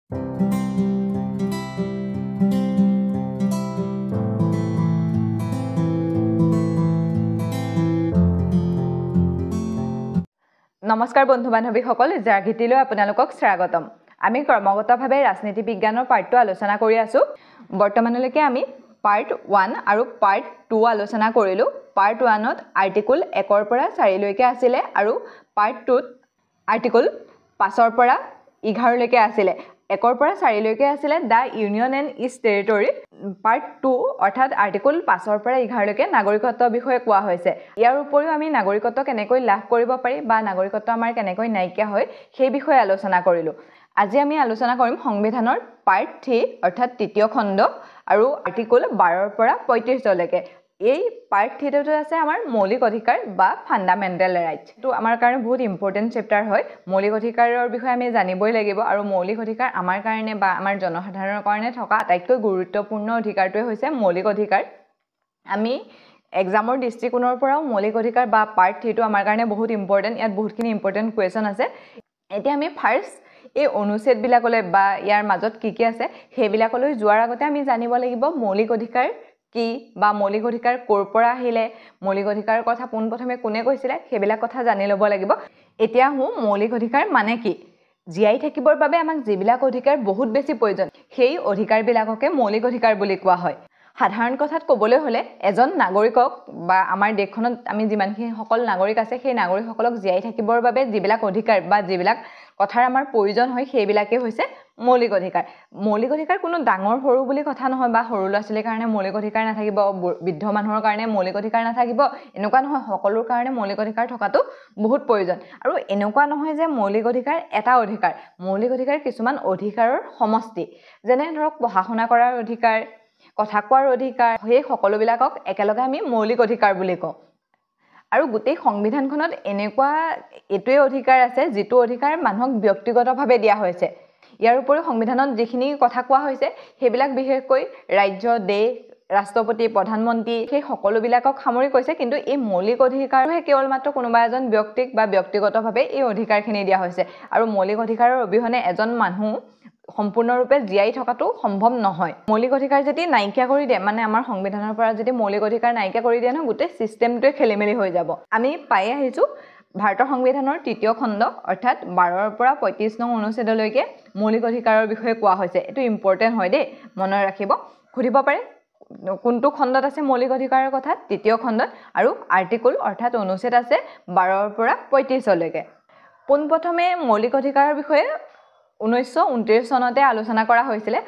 নমস্কাৰ বন্ধু বান্ধৱীসকল, জাগৃতিলৈ আপোনালোকক স্বাগতম। আমি ক্ৰমাগতভাৱে ৰাজনীতি বিজ্ঞানৰ পাৰ্টটো আলোচনা কৰি আছো। বৰ্তমানলৈকে আমি পাৰ্ট 1 আৰু পাৰ্ট 2 আলোচনা কৰিলো। পাৰ্ট 1ত আৰ্টিকল 1 পৰা 4 লৈকে আছিল আৰু পাৰ্ট 2ত আৰ্টিকল 5 পৰা 11 লৈকে আছিল। 1 পৰা 4 লৈকে আছিল the union and its territory. Part 2 অৰ্থাৎ আৰ্টিকল 5 পৰা 11 লৈকে নাগৰিকত্বৰ বিষয়ে কোৱা হৈছে। ইয়াৰ উপৰিও আমি নাগৰিকত্ব কেনেকৈ লাভ কৰিব পাৰি বা নাগৰিকত্ব আমাৰ কেনেকৈ নাইকিয়া হয় সেই বিষয়ে আলোচনা কৰিলো। আজি আমি আলোচনা কৰিম সংবিধানৰ পাৰ্ট 3 অৰ্থাৎ তৃতীয় খণ্ড আৰু আৰ্টিকল 12 পৰা 35 লৈকে। এই পাৰ্ট 3ত আছে আমাৰ মৌলিক অধিকাৰ বা ফাণ্ডামেণ্টেল ৰাইটছ। এইটো আমাৰ কাৰণে বহুত ইম্পৰ্টেণ্ট চেপ্টাৰ হয়। মৌলিক অধিকাৰৰ বিষয়ে আমি জানিবই লাগিব আৰু মৌলিক অধিকাৰ আমাৰ কাৰণে বা আমাৰ জনসাধাৰণৰ কাৰণে থকা আটাইতকৈ গুৰুত্বপূৰ্ণ অধিকাৰটোৱে হৈছে মৌলিক অধিকাৰ। আমি এক্সামৰ দৃষ্টিকোণৰ পৰাও মৌলিক অধিকাৰ বা পাৰ্ট 3টো আমাৰ কাৰণে বহুত ইম্পৰ্টেণ্ট। ইয়াত বহুতখিনি ইম্পৰ্টেণ্ট কুৱেশ্যন আছে। এতিয়া আমি ফাৰ্ষ্ট এই অনুচ্ছেদবিলাকলৈ বা ইয়াৰ মাজত কি আছে সেইবিলাকলৈ যোৱাৰ আগতে আমি জানিব লাগিব মৌলিক অধিকাৰ কি বা মৌলিক অধিকাৰ ক'ৰ পৰা আহিলে, মৌলিক অধিকাৰৰ কথা পোনপ্ৰথমে কোনে কৈছিলে সেইবিলাক কথা জানি ল'ব লাগিব। এতিয়া মৌলিক অধিকাৰ মানে কি? জীয়াই থাকিবৰ বাবে আমাক যিবিলাক অধিকাৰ বহুত বেছি প্ৰয়োজন সেই অধিকাৰবিলাককে মৌলিক অধিকাৰ বুলি কোৱা হয়। সাধাৰণ কথাত ক'বলৈ হ'লে এজন নাগৰিকক বা আমাৰ দেশখনত আমি যিমানখিনি সকল নাগৰিক আছে সেই নাগৰিকসকলক জীয়াই থাকিবৰ বাবে যিবিলাক অধিকাৰ বা যিবিলাক কথাৰ আমাৰ প্ৰয়োজন হয় সেইবিলাকেই হৈছে মৌলিক অধিকাৰ। মৌলিক অধিকাৰ কোনো ডাঙৰ সৰু বুলি কথা নহয় বা সৰু ল'ৰা ছোৱালীৰ কাৰণে মৌলিক অধিকাৰ নাথাকিব, বৃদ্ধ মানুহৰ কাৰণে মৌলিক অধিকাৰ নাথাকিব, এনেকুৱা নহয়। সকলোৰ কাৰণে মৌলিক অধিকাৰ থকাটো বহুত প্ৰয়োজন। আৰু এনেকুৱা নহয় যে মৌলিক অধিকাৰ এটা অধিকাৰ। মৌলিক অধিকাৰ কিছুমান অধিকাৰৰ সমষ্টি। যেনে ধৰক পঢ়া শুনা কৰাৰ অধিকাৰ, কথা কোৱাৰ অধিকাৰ, সেই সকলোবিলাকক একেলগে আমি মৌলিক অধিকাৰ বুলি কওঁ। আৰু গোটেই সংবিধানখনত এনেকুৱা এইটোৱে অধিকাৰ আছে যিটো অধিকাৰ মানুহক ব্যক্তিগতভাৱে দিয়া হৈছে। ইয়াৰ উপৰিও সংবিধানত যিখিনি কথা কোৱা হৈছে সেইবিলাক বিশেষকৈ ৰাজ্য, দেশ, ৰাষ্ট্ৰপতি, প্ৰধানমন্ত্ৰী সেই সকলোবিলাকক সামৰি কৈছে। কিন্তু এই মৌলিক অধিকাৰহে কেৱল মাত্ৰ কোনোবা এজন ব্যক্তিক বা ব্যক্তিগতভাৱে এই অধিকাৰখিনি দিয়া হৈছে। আৰু মৌলিক অধিকাৰৰ অবিহনে এজন মানুহ সম্পূৰ্ণৰূপে জীয়াই থকাটো সম্ভৱ নহয়। মৌলিক অধিকাৰ যদি নাইকিয়া কৰি দিয়ে, মানে আমাৰ সংবিধানৰ পৰা যদি মৌলিক অধিকাৰ নাইকিয়া কৰি দিয়ে নহয়, গোটেই ছিষ্টেমটোৱে খেলিমেলি হৈ যাব। আমি পাই আহিছোঁ ভাৰতৰ সংবিধানৰ তৃতীয় খণ্ড অৰ্থাৎ 12 পৰা 35 নং অনুচ্ছেদলৈকে মৌলিক অধিকাৰৰ বিষয়ে কোৱা হৈছে। এইটো ইম্পৰ্টেণ্ট হয় দেই, মনত ৰাখিব। সুধিব পাৰে কোনটো খণ্ডত আছে মৌলিক অধিকাৰৰ কথা? তৃতীয় খণ্ডত। আৰু আৰ্টিকল অৰ্থাৎ অনুচ্ছেদ আছে 12 পৰা 35 লৈকে। পোনপ্ৰথমে মৌলিক অধিকাৰৰ বিষয়ে 1929 চনতে আলোচনা কৰা হৈছিলে।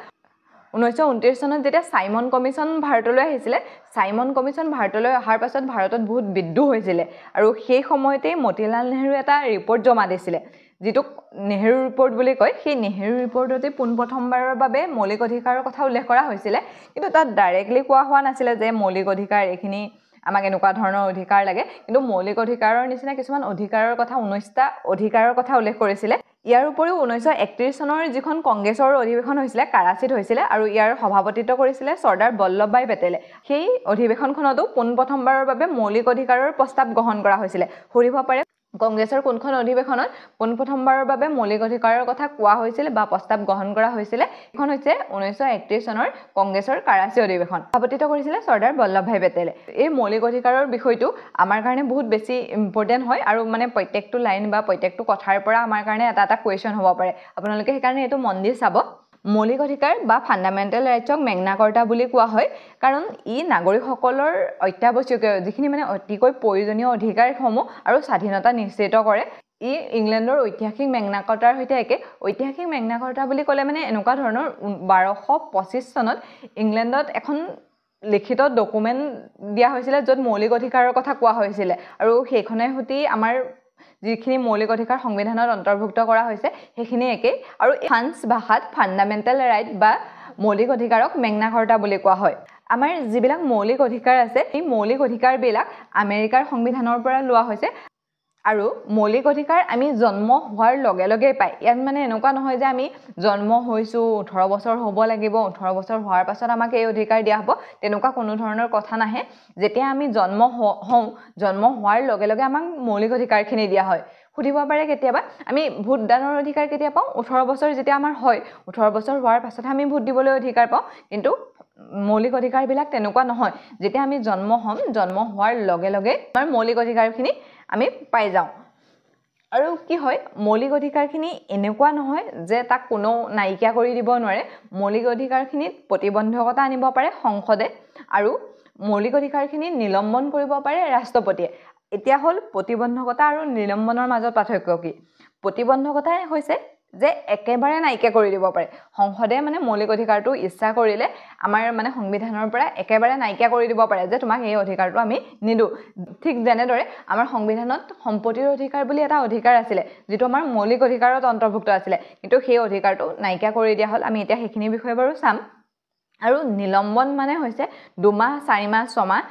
1929 চনত যেতিয়া চাইমন কমিশ্যন ভাৰতলৈ আহিছিলে, চাইমন কমিশ্যন ভাৰতলৈ অহাৰ পাছত ভাৰতত বহুত বিদ্ৰোহ হৈছিলে আৰু সেই সময়তেই মতিলাল নেহৰু এটা ৰিপৰ্ট জমা দিছিলে যিটোক নেহৰু ৰিপৰ্ট বুলি কয়। সেই নেহৰু ৰিপৰ্টতে পোনপ্ৰথমবাৰৰ বাবে মৌলিক অধিকাৰৰ কথা উল্লেখ কৰা হৈছিলে। কিন্তু তাত ডাইৰেক্টলি কোৱা হোৱা নাছিলে যে মৌলিক অধিকাৰ এইখিনি আমাক এনেকুৱা ধৰণৰ অধিকাৰ লাগে। কিন্তু মৌলিক অধিকাৰৰ নিচিনা কিছুমান অধিকাৰৰ কথা 19টা অধিকাৰৰ কথা উল্লেখ কৰিছিলে। ইয়াৰ উপৰিও 1931 চনৰ যিখন কংগ্ৰেছৰ অধিৱেশন হৈছিলে কাৰাচীত হৈছিলে আৰু ইয়াৰ সভাপতিত্ব কৰিছিলে চৰ্দাৰ বল্লভভাই পেটেলে। সেই অধিৱেশনখনতো পোনপ্ৰথমবাৰৰ বাবে মৌলিক অধিকাৰৰ প্ৰস্তাৱ গ্ৰহণ কৰা হৈছিলে। সুধিব পাৰে কংগ্ৰেছৰ কোনখন অধিৱেশনত পোনপ্ৰথমবাৰৰ বাবে মৌলিক অধিকাৰৰ কথা কোৱা হৈছিল বা প্ৰস্তাৱ গ্ৰহণ কৰা হৈছিলে? এখন হৈছে 1931 চনৰ কংগ্ৰেছৰ কাৰাচী অধিৱেশন। সভাপতিত্ব কৰিছিলে চৰ্দাৰ বল্লভভাই পেটেলে। এই মৌলিক অধিকাৰৰ বিষয়টো আমাৰ কাৰণে বহুত বেছি ইম্পৰ্টেণ্ট হয় আৰু মানে প্ৰত্যেকটো লাইন বা প্ৰত্যেকটো কথাৰ পৰা আমাৰ কাৰণে এটা এটা কুৱেশ্যন হ'ব পাৰে। আপোনালোকে সেইকাৰণে এইটো মন দি চাব। মৌলিক অধিকাৰ বা ফাণ্ডামেণ্টেল ৰাইটছক মেগনা কাৰ্টা বুলি কোৱা হয় কাৰণ ই নাগৰিকসকলৰ অত্যাৱশ্যকীয় যিখিনি মানে অতিকৈ প্ৰয়োজনীয় অধিকাৰসমূহ আৰু স্বাধীনতা নিশ্চিত কৰে। ই ইংলেণ্ডৰ ঐতিহাসিক মেগনা কাৰ্টাৰ সৈতে একে। ঐতিহাসিক মেগনা কাৰ্টা বুলি ক'লে মানে এনেকুৱা ধৰণৰ 1225 চনত ইংলেণ্ডত এখন লিখিত ডকুমেণ্ট দিয়া হৈছিলে য'ত মৌলিক অধিকাৰৰ কথা কোৱা হৈছিলে আৰু সেইখনে সৈতে আমাৰ যিখিনি মৌলিক অধিকাৰ সংবিধানত অন্তৰ্ভুক্ত কৰা হৈছে সেইখিনি একেই। আৰু ফ্ৰান্স ভাষাত ফাণ্ডামেণ্টেল ৰাইট বা মৌলিক অধিকাৰক মেগনা কাৰ্টা বুলি কোৱা হয়। আমাৰ যিবিলাক মৌলিক অধিকাৰ আছে এই মৌলিক অধিকাৰবিলাক আমেৰিকাৰ সংবিধানৰ পৰা লোৱা হৈছে আৰু মৌলিক অধিকাৰ আমি জন্ম হোৱাৰ লগে লগেই পাই। ইয়াত মানে এনেকুৱা নহয় যে আমি জন্ম হৈছোঁ 18 বছৰ হ'ব লাগিব, 18 বছৰ হোৱাৰ পাছত আমাক এই অধিকাৰ দিয়া হ'ব, তেনেকুৱা কোনো ধৰণৰ কথা নাহে। যেতিয়া আমি জন্ম হওঁ, জন্ম হোৱাৰ লগে লগে আমাক মৌলিক অধিকাৰখিনি দিয়া হয়। সুধিব পাৰে কেতিয়াবা আমি ভোটদানৰ অধিকাৰ কেতিয়া পাওঁ 18 বছৰ যেতিয়া আমাৰ হয় 18 বছৰ হোৱাৰ পাছত আমি ভোট দিবলৈ অধিকাৰ পাওঁ কিন্তু মৌলিক অধিকাৰবিলাক তেনেকুৱা নহয় যেতিয়া আমি জন্ম হম জন্ম হোৱাৰ লগে লগে আমাৰ মৌলিক অধিকাৰখিনি আমি পাই যাওঁ আৰু কি হয় মৌলিক অধিকাৰখিনি এনেকুৱা নহয় যে তাক কোনো নাইকিয়া কৰি দিব নোৱাৰে মৌলিক অধিকাৰখিনিত প্ৰতিবন্ধকতা আনিব পাৰে সংসদে আৰু মৌলিক অধিকাৰখিনি নিলম্বন কৰিব পাৰে ৰাষ্ট্ৰপতিয়ে এতিয়া হল প্ৰতিবন্ধকতা আৰু নিলম্বনৰ মাজত পাৰ্থক্য কি প্ৰতিবন্ধকতা হৈছে যে একেবাৰে নাইকিয়া কৰি দিব পাৰে সংসদে মানে মৌলিক অধিকাৰটো ইচ্ছা কৰিলে আমাৰ মানে সংবিধানৰ পৰা একেবাৰে নাইকিয়া কৰি দিব পাৰে যে তোমাক এই অধিকাৰটো আমি নিদো ঠিক যেনেদৰে আমাৰ সংবিধানত সম্পত্তিৰ অধিকাৰ বুলি এটা অধিকাৰ আছিল যেটো আমাৰ মৌলিক অধিকাৰত অন্তৰ্ভুক্ত আছিল কিন্তু সেই অধিকাৰটো নাইকিয়া কৰি দিয়া হল আমি এতিয়া সেইখিনি বিষয়ে বাৰু চাম আৰু নিলম্বন মানে হৈছে 2 মাহ 4 মাহ 6 মাহ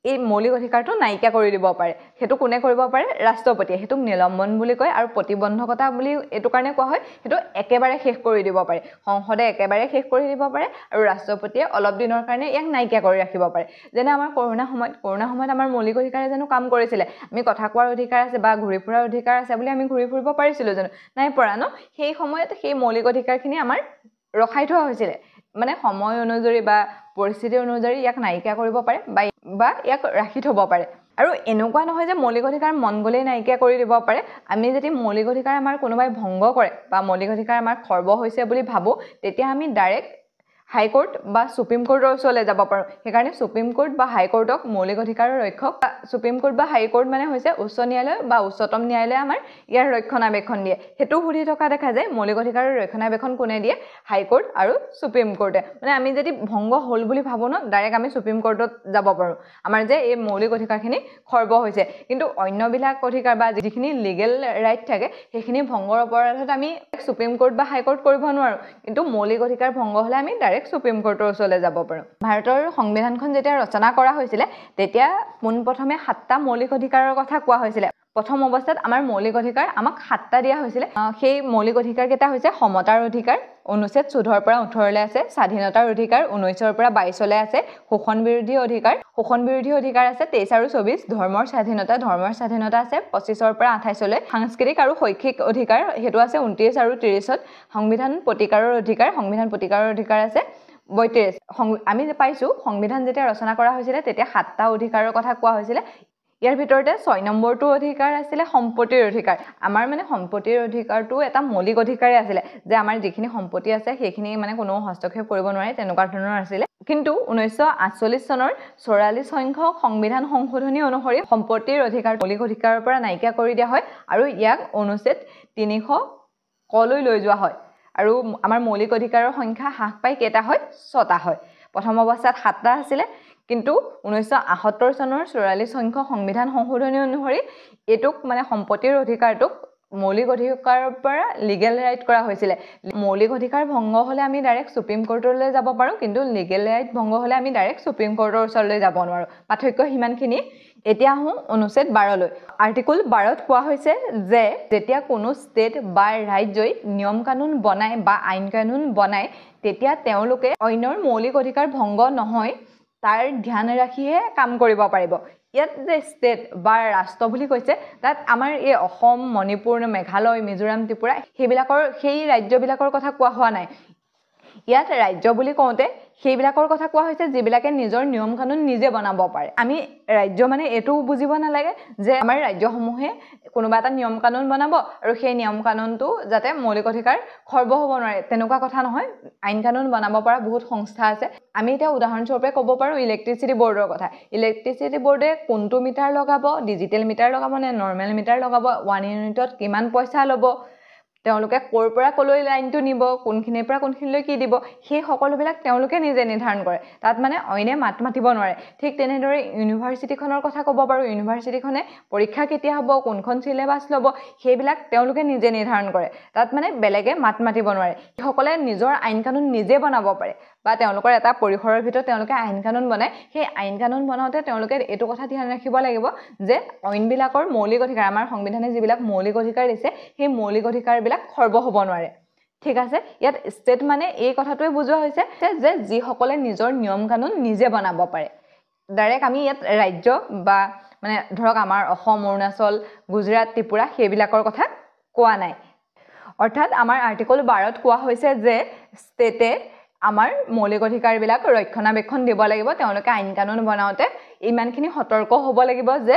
এই মৌলিক অধিকাৰটো নাইকিয়া কৰি দিব পাৰে হেতু কোনে কৰিব পাৰে ৰাষ্ট্ৰপতিয়ে হেতুক নিলম্বন বুলি কয় আৰু প্ৰতিবন্ধকতা বুলি এটো কাৰণে কোৱা হয় হেতু একেবাৰে শেষ কৰি দিব পাৰে সংসদে একেবাৰে শেষ কৰি দিব পাৰে আৰু ৰাষ্ট্ৰপতিয়ে অলপ দিনৰ কাৰণে ইয়াক নাইকিয়া কৰি ৰাখিব পাৰে যেনে আমাৰ কৰোনা সময়ত আমাৰ মৌলিক অধিকাৰে জানো কাম কৰিছিল আমি কথা কোৱাৰ অধিকাৰ আছে বা ঘূৰি ফুৰাৰ অধিকাৰ আছে বুলি আমি ঘূৰি ফুৰিব পাৰিছিল জানো নাই পৰা ন সেই সময়ত সেই মৌলিক অধিকাৰখিনি আমাৰ ৰখাই থোৱা হৈছিল মানে সময় অনুযায়ী বা পৰিস্থিতি অনুযায়ী ইয়াক নাইকিয়া কৰিব পাৰে বা ইয়াক ৰাখি থব পাৰে আৰু এনেকুৱা নহয় যে মৌলিক অধিকাৰ মন গলেই নাইকিয়া কৰি দিব পাৰে আমি যদি মৌলিক অধিকাৰ আমাৰ কোনোবাই ভংগ কৰে বা মৌলিক অধিকাৰ আমাৰ খৰ্ব হৈছে বুলি ভাবো তেতিয়া আমি ডাইৰেক্ট হাই কোৰ্ট বা সুপ্ৰিম কোৰ্টৰ ওচৰলৈ যাব পাৰো সেইকাৰণে সুপ্ৰিম কোৰ্ট বা হাই কোৰ্টক মৌলিক অধিকাৰৰ ৰক্ষক সুপ্ৰিম কোৰ্ট বা হাই কোৰ্ট মানে হৈছে উচ্চ ন্যায়ালয় বা উচ্চতম ন্যায়ালয়ে আমাৰ ইয়াৰ ৰক্ষণাবেক্ষণ দিয়ে হেতু সুধি থকা দেখা যায় মৌলিক অধিকাৰৰ ৰক্ষণাবেক্ষণ কোনে দিয়ে হাই কোৰ্ট আৰু সুপ্ৰিম কোৰ্টে মানে আমি যদি ভংগ হল বুলি ভাবো ন ডাইৰেক্ট আমি সুপ্ৰিম কোৰ্টত যাব পাৰো আমাৰ যে এই মৌলিক অধিকাৰখিনি খৰ্ব হৈছে কিন্তু অন্যবিলাক অধিকাৰ বা যিখিনি লিগেল ৰাইট থাকে সেইখিনি ভংগৰ অপৰাধত আমি সুপ্ৰিম কোৰ্ট বা হাই কোৰ্ট কৰিব নোৱাৰো কিন্তু মৌলিক অধিকাৰ ভংগ হলে আমি ডাইৰেক্ট সুপ্ৰিম কোৰ্টৰ ওচৰলৈ যাব পাৰো ভাৰতৰ সংবিধানখন যেতিয়া ৰচনা কৰা হৈছিল তেতিয়া পোনপ্ৰথমে 7টা মৌলিক অধিকাৰৰ কথা কোৱা হৈছিল প্ৰথম অৱস্থাত আমাৰ মৌলিক অধিকাৰ আমাক 7টা দিয়া হৈছিল সেই মৌলিক অধিকাৰ কেইটা হৈছে সমতাৰ অধিকাৰ অনুচ্ছেদ 14 পৰা 18 লৈ আছে স্বাধীনতাৰ অধিকাৰ 19 পৰা 22 লৈ আছে শোষণ বিৰোধী অধিকাৰ আছে 23 আৰু 24 ধৰ্মৰ স্বাধীনতা আছে 25 পৰা 28 লৈ সাংস্কৃতিক আৰু শৈক্ষিক অধিকাৰ হেতু আছে 29 আৰু 30ত সংবিধান প্ৰতিকাৰৰ অধিকাৰ আছে 32 আমি যে পাইছো সংবিধান যেতিয়া ৰচনা কৰা হৈছিল তেতিয়া 7টা অধিকাৰৰ কথা কোৱা হৈছিল ইয়াৰ ভিতৰতে 6 নম্বৰটো অধিকাৰ আছিল সম্পত্তিৰ অধিকাৰ আমাৰ মানে সম্পত্তিৰ অধিকাৰটো এটা মৌলিক অধিকাৰে আছিল যে আমাৰ যিখিনি সম্পত্তি আছে সেইখিনি মানে কোনো হস্তক্ষেপ কৰিব নোৱাৰে তেনেকুৱা ধৰণৰ আছিল কিন্তু 1948 চনৰ 44 সংখ্যক সংবিধান সংশোধনী অনুসৰি সম্পত্তিৰ অধিকাৰ মৌলিক অধিকাৰৰ পৰা নাইকিয়া কৰি দিয়া হয় আৰু ইয়াক অনুচ্ছেদ 300 কলৈ লৈ যোৱা হয় আৰু আমাৰ মৌলিক অধিকাৰৰ সংখ্যা হ্ৰাস পাই কেইটা হয় 6টা হয় প্ৰথম অৱস্থাত 7টা আছিল কিন্তু 1978 চনৰ 44 সংখ্যক সংবিধান সংশোধনী অনুসৰি এটুক মানে সম্পত্তিৰ অধিকাৰটোক মৌলিক অধিকাৰৰ পৰা লিগেল ৰাইট কৰা হৈছিল মৌলিক অধিকাৰ ভংগ হলে আমি ডাইৰেক্ট সুপ্ৰিম কোৰ্টলৈ যাব পাৰো কিন্তু লিগেল ৰাইট ভংগ হলে আমি ডাইৰেক্ট সুপ্ৰিম কোৰ্টৰ ওচৰলৈ যাব নোৱাৰো পাৰ্থক্য হিমানখিনি এতিয়া আহোঁ অনুচ্ছেদ 12 লৈ আৰ্টিকল 12ত কোৱা হৈছে যে যেতিয়া কোনো ষ্টেট বা ৰাজ্যই নিয়ম কানুন বনায় বা আইন কানুন বনায় তেতিয়া তেওঁলোকে অন্যৰ মৌলিক অধিকাৰ ভংগ নহয় তাৰ ধ্যান ৰাখিহে কাম কৰিব পাৰিব ইয়াত যে ষ্টেট বা ৰাষ্ট্ৰ বুলি কৈছে তাত আমাৰ এই অসম মণিপুৰ মেঘালয় মিজোৰাম ত্ৰিপুৰা সেই ৰাজ্যবিলাকৰ কথা কোৱা হোৱা নাই ইয়াত ৰাজ্য বুলি কওঁতে সেইবিলাকৰ কথা কোৱা হৈছে যিবিলাকে নিজৰ নিয়ম কানুন নিজে বনাব পাৰে আমি ৰাজ্য মানে এটো বুজিব নালাগে যে আমাৰ ৰাজ্যসমূহে কোনোবা এটা নিয়ম কানুন বনাব আৰু সেই নিয়ম কানুনটো যাতে মৌলিক অধিকাৰ খৰ্ব হ'ব নোৱাৰে তেনেকুৱা কথা নহয় আইন কানুন বনাব পৰা বহুত সংস্থা আছে আমি এটা উদাহৰণস্বৰূপে ক'ব পাৰো ইলেক্ট্ৰিচিটি বৰ্ডৰ কথা ইলেক্ট্ৰিচিটি বৰ্ডে কোনটো মিটাৰ লগাব ডিজিটেল মিটাৰ লগাব নে নৰ্মেল মিটাৰ লগাব 1 ইউনিটত কিমান পইচা ল'ব তেওঁলোকে কোৰ পৰা কলৈ লাইনটো নিব কোনখিনিৰ পৰা কোনখিনিলৈ কি দিব সেই সকলোবিলাক তেওঁলোকে নিজে নিৰ্ধাৰণ কৰে তাত মানে অইনে মাত মাতিব নোৱাৰে ঠিক তেনেদৰে ইউনিভাৰ্চিটিখনৰ কথা ক'ব পাৰো ইউনিভাৰ্চিটিখনে পৰীক্ষা কেতিয়া হ'ব কোনখন সিলেবাস ল'ব সেইবিলাক তেওঁলোকে নিজে নিৰ্ধাৰণ কৰে তাত মানে বেলেগে মাত মাতিব নোৱাৰে সকলে নিজৰ আইন কানুন নিজে বনাব পাৰে বা তেওঁলোকৰ এটা পৰিসৰৰ ভিতৰত তেওঁলোকে আইন কানুন বনায় সেই আইন কানুন বনাওঁতে তেওঁলোকে এইটো কথা ধ্যান ৰাখিব লাগিব যে অইনবিলাকৰ মৌলিক অধিকাৰ আমাৰ সংবিধানে যিবিলাক মৌলিক অধিকাৰ দিছে সেই মৌলিক অধিকাৰবিলাক খৰ্ব হ'ব নোৱাৰে ঠিক আছে ইয়াত ষ্টেট মানে এই কথাটোৱে বুজোৱা হৈছে যে যিসকলে নিজৰ নিয়ম কানুন নিজে বনাব পাৰে ডাইৰেক্ট আমি ইয়াত ৰাজ্য বা মানে ধৰক আমাৰ অসম অৰুণাচল গুজৰাট ত্ৰিপুৰা সেইবিলাকৰ কথা কোৱা নাই অৰ্থাৎ আমাৰ আৰ্টিকল 12ত কোৱা হৈছে যে ষ্টেটে আমাৰ মৌলিক অধিকাৰবিলাক ৰক্ষণাবেক্ষণ দিব লাগিব তেওঁলোকে আইন কানুন বনাওঁতে ইমানখিনি সতৰ্ক হ'ব লাগিব যে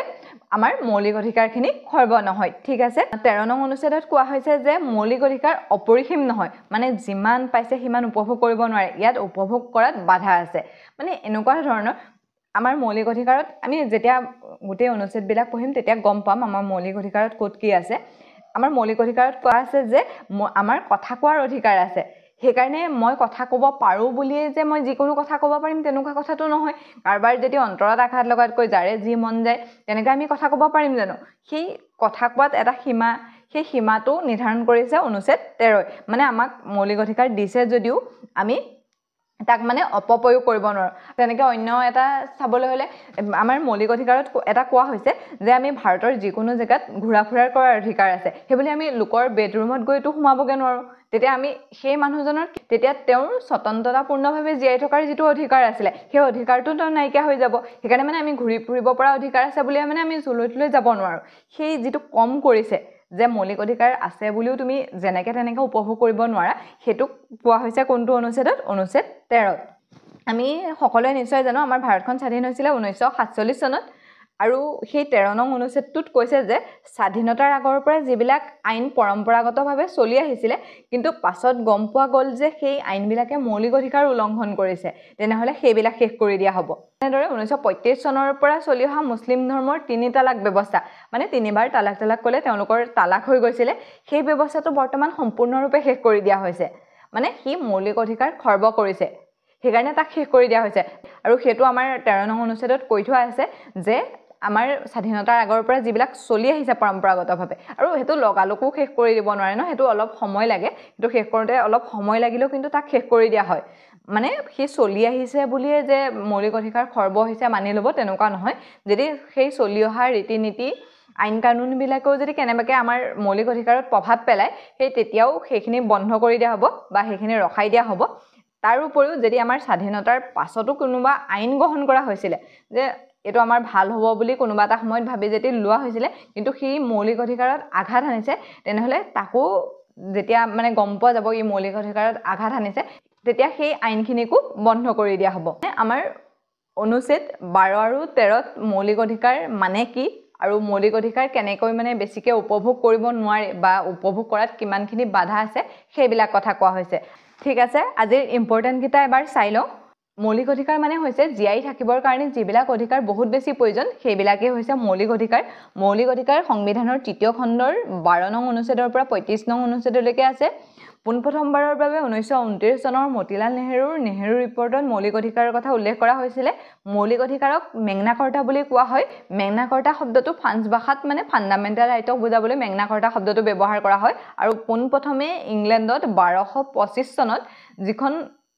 আমাৰ মৌলিক অধিকাৰখিনি খৰ্ব নহয় ঠিক আছে 13 নং অনুচ্ছেদত কোৱা হৈছে যে মৌলিক অধিকাৰ অপৰিসীম নহয় মানে যিমান পাইছে সিমান উপভোগ কৰিব নোৱাৰে ইয়াত উপভোগ কৰাত বাধা আছে মানে এনেকুৱা ধৰণৰ আমাৰ মৌলিক অধিকাৰত আমি যেতিয়া গোটেই অনুচ্ছেদবিলাক পঢ়িম তেতিয়া গম পাম আমাৰ মৌলিক অধিকাৰত ক'ত কি আছে আমাৰ মৌলিক অধিকাৰত কোৱা আছে যে আমাৰ কথা কোৱাৰ অধিকাৰ আছে সেইকাৰণে মই কথা ক'ব পাৰোঁ বুলিয়ে যে মই যিকোনো কথা ক'ব পাৰিম তেনেকুৱা কথাটো নহয় কাৰবাৰ যদি অন্তৰত আঘাত লগাত কৈ যাৰে যি মন যায় তেনেকৈ আমি কথা ক'ব পাৰিম জানো সেই কথা কোৱাত এটা সীমা সেই সীমাটো নিৰ্ধাৰণ কৰিছে অনুচ্ছেদ 13 মানে আমাক মৌলিক অধিকাৰ দিছে যদিও আমি তাক মানে অপপ্ৰয়োগ কৰিব নোৱাৰোঁ তেনেকৈ অন্য এটা চাবলৈ হ'লে আমাৰ মৌলিক অধিকাৰত এটা কোৱা হৈছে যে আমি ভাৰতৰ যিকোনো জেগাত ঘূৰা ফুৰাৰ কৰাৰ অধিকাৰ আছে সেইবুলি আমি লোকৰ বেডৰুমত গৈতো সোমাবগৈ নোৱাৰোঁ তেতিয়া আমি সেই মানুহজনৰ তেতিয়া তেওঁৰ স্বতন্ত্ৰতাপূৰ্ণভাৱে জীয়াই থকাৰ যিটো অধিকাৰ আছিলে সেই অধিকাৰটো নাইকিয়া হৈ যাব সেইকাৰণে মানে আমি ঘূৰি ফুৰিব পৰা অধিকাৰ আছে বুলি মানে আমি জলৈ তলৈ যাব নোৱাৰোঁ সেই যিটো কম কৰিছে যে মৌলিক অধিকাৰ আছে বুলিও তুমি যেনেকৈ তেনেকৈ উপভোগ কৰিব নোৱাৰা সেইটোক পোৱা হৈছে কোনটো অনুচ্ছেদত অনুচ্ছেদ 13 আমি সকলোৱে নিশ্চয় জানো আমাৰ ভাৰতখন স্বাধীন হৈছিলে 1947 চনত আৰু সেই 13 নং অনুচ্ছেদটোত কৈছে যে স্বাধীনতাৰ আগৰ পৰা যিবিলাক আইন পৰম্পৰাগতভাৱে চলি আহিছিলে কিন্তু পাছত গম পোৱা গ'ল যে সেই আইনবিলাকে মৌলিক অধিকাৰ উলংঘন কৰিছে তেনেহ'লে সেইবিলাক শেষ কৰি দিয়া হ'ব এনেদৰে 1935 চনৰ পৰা চলি অহা মুছলিম ধৰ্মৰ 3 তালাক ব্যৱস্থা মানে 3বাৰ তালাক ক'লে তেওঁলোকৰ তালাক হৈ গৈছিলে সেই ব্যৱস্থাটো বৰ্তমান সম্পূৰ্ণৰূপে শেষ কৰি দিয়া হৈছে মানে সি মৌলিক অধিকাৰ খৰ্ব কৰিছে সেইকাৰণে তাক শেষ কৰি দিয়া হৈছে আৰু সেইটো আমাৰ 13 নং অনুচ্ছেদত কৈ থোৱা আছে যে আমাৰ স্বাধীনতাৰ আগৰ পৰা যিবিলাক চলি আহিছে পৰম্পৰাগতভাৱে আৰু সেইটো লগালকো শেষ কৰি দিব নোৱাৰে ন সেইটো অলপ সময় লাগে কিন্তু শেষ কৰোঁতে অলপ সময় লাগিলেও কিন্তু তাক শেষ কৰি দিয়া হয় মানে সি চলি আহিছে বুলিয়ে যে মৌলিক অধিকাৰ খৰ্ব হৈছে মানি ল'ব তেনেকুৱা নহয় যদি সেই চলি অহা ৰীতি নীতি আইন কানুনবিলাকেও যদি কেনেবাকৈ আমাৰ মৌলিক অধিকাৰত প্ৰভাৱ পেলায় সেই তেতিয়াও সেইখিনি বন্ধ কৰি দিয়া হ'ব বা সেইখিনি ৰখাই দিয়া হ'ব তাৰ উপৰিও যদি আমাৰ স্বাধীনতাৰ পাছতো কোনোবা আইন গ্ৰহণ কৰা হৈছিলে যে এইটো আমাৰ ভাল হ'ব বুলি কোনোবা এটা সময়ত ভাবি যদি লোৱা হৈছিলে কিন্তু সেই মৌলিক অধিকাৰত আঘাত আনিছে তেনেহ'লে তাকো যেতিয়া মানে গম পোৱা যাব এই মৌলিক অধিকাৰত আঘাত আনিছে তেতিয়া সেই আইনখিনিকো বন্ধ কৰি দিয়া হ'ব আমাৰ অনুচ্ছেদ 12 আৰু 13ত মৌলিক অধিকাৰ মানে কি আৰু মৌলিক অধিকাৰ কেনেকৈ মানে বেছিকৈ উপভোগ কৰিব নোৱাৰে বা উপভোগ কৰাত কিমানখিনি বাধা আছে সেইবিলাক কথা কোৱা হৈছে ঠিক আছে আজিৰ ইম্পৰ্টেণ্ট কেইটা এবাৰ চাই লওঁ মৌলিক অধিকাৰ মানে হৈছে জীয়াই থাকিবৰ কাৰণে যিবিলাক অধিকাৰ বহুত বেছি প্ৰয়োজন সেইবিলাকেই হৈছে মৌলিক অধিকাৰ সংবিধানৰ 3য় খণ্ডৰ 12 নং অনুচ্ছেদৰ পৰা 35 নং অনুচ্ছেদলৈকে আছে পোনপ্ৰথমবাৰৰ বাবে 1929 চনৰ মতিলাল নেহেৰু ৰিপৰ্টত মৌলিক অধিকাৰৰ কথা উল্লেখ কৰা হৈছিলে মৌলিক অধিকাৰক মেগনা কাৰ্টা বুলি কোৱা হয় মেগনা কাৰ্টা শব্দটো ফ্ৰান্স ভাষাত মানে ফাণ্ডামেণ্টেল ৰাইটক বুজাবলৈ মেগনা কাৰ্টা শব্দটো ব্যৱহাৰ কৰা হয় আৰু পোনপ্ৰথমে ইংলেণ্ডত 1225 চনত যিখন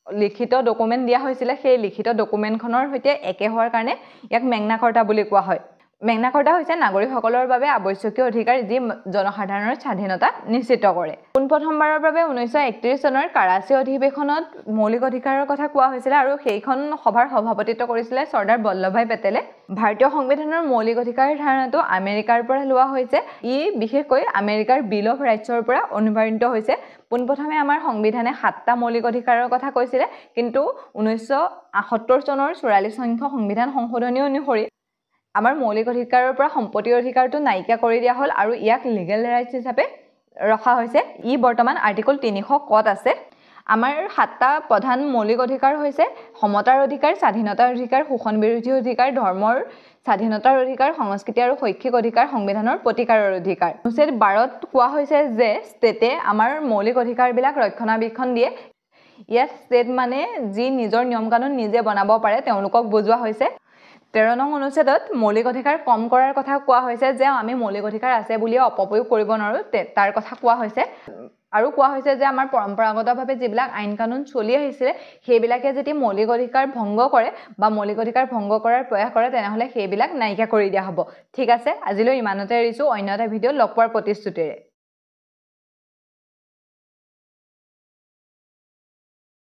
লিখিত ডকুমেণ্ট দিয়া হৈছিলে সেই লিখিত ডকুমেণ্টখনৰ সৈতে একে হোৱাৰ কাৰণে ইয়াক মেগনা কাৰ্টা বুলি কোৱা হয় মেগনা কাৰ্টা হৈছে নাগৰিকসকলৰ বাবে আৱশ্যকীয় অধিকাৰ যি জনসাধাৰণৰ স্বাধীনতা নিশ্চিত কৰে পোনপ্ৰথমবাৰৰ বাবে 1931 চনৰ কৰাচী অধিৱেশনত মৌলিক অধিকাৰৰ কথা কোৱা হৈছিলে আৰু সেইখন সভাৰ সভাপতিত্ব কৰিছিলে চৰ্দাৰ বল্লভভাই পেটেলে ভাৰতীয় সংবিধানৰ মৌলিক অধিকাৰৰ ধাৰণাটো আমেৰিকাৰ পৰা লোৱা হৈছে ই বিশেষকৈ আমেৰিকাৰ বিল অফ ৰাইটছৰ পৰা অনুপ্ৰাণিত হৈছে পোনপ্ৰথমে আমাৰ সংবিধানে 7টা মৌলিক অধিকাৰৰ কথা কৈছিলে কিন্তু 1978 চনৰ 44 সংখ্যক সংবিধান সংশোধনী অনুসৰি আমাৰ মৌলিক অধিকাৰৰ পৰা সম্পত্তিৰ অধিকাৰটো নাইকিয়া কৰি দিয়া হ'ল আৰু ইয়াক লিগেল ৰাইটছ হিচাপে ৰখা হৈছে ই বৰ্তমান আৰ্টিকল 300 কত আছে আমাৰ 7টা প্ৰধান মৌলিক অধিকাৰ হৈছে সমতাৰ অধিকাৰ স্বাধীনতাৰ অধিকাৰ শোষণ বিৰোধী অধিকাৰ ধৰ্মৰ স্বাধীনতাৰ অধিকাৰ সংস্কৃতি আৰু শৈক্ষিক অধিকাৰ সংবিধানৰ প্ৰতিকাৰৰ অধিকাৰ অনুচ্ছেদ 12ত কোৱা হৈছে যে ষ্টেটে আমাৰ মৌলিক অধিকাৰবিলাক ৰক্ষণাবেক্ষণ দিয়ে ইয়াত ষ্টেট মানে যি নিজৰ নিয়ম কানুন নিজে বনাব পাৰে তেওঁলোকক বুজোৱা হৈছে 13 নং অনুচ্ছেদত মৌলিক অধিকাৰ কম কৰাৰ কথা কোৱা হৈছে যে আমি মৌলিক অধিকাৰ আছে বুলিও অপপ্ৰয়োগ কৰিব নোৱাৰোঁ তাৰ কথা কোৱা হৈছে আৰু কোৱা হৈছে যে আমাৰ পৰম্পৰাগতভাৱে যিবিলাক আইন কানুন চলি আহিছিলে সেইবিলাকে যদি মৌলিক অধিকাৰ ভংগ কৰে বা মৌলিক অধিকাৰ ভংগ কৰাৰ প্ৰয়াস কৰে তেনেহ'লে সেইবিলাক নাইকিয়া কৰি দিয়া হ'ব ঠিক আছে আজিলৈ ইমানতে এৰিছোঁ অন্য এটা ভিডিঅ'ত লগ পোৱাৰ প্ৰতিশ্ৰুতিৰে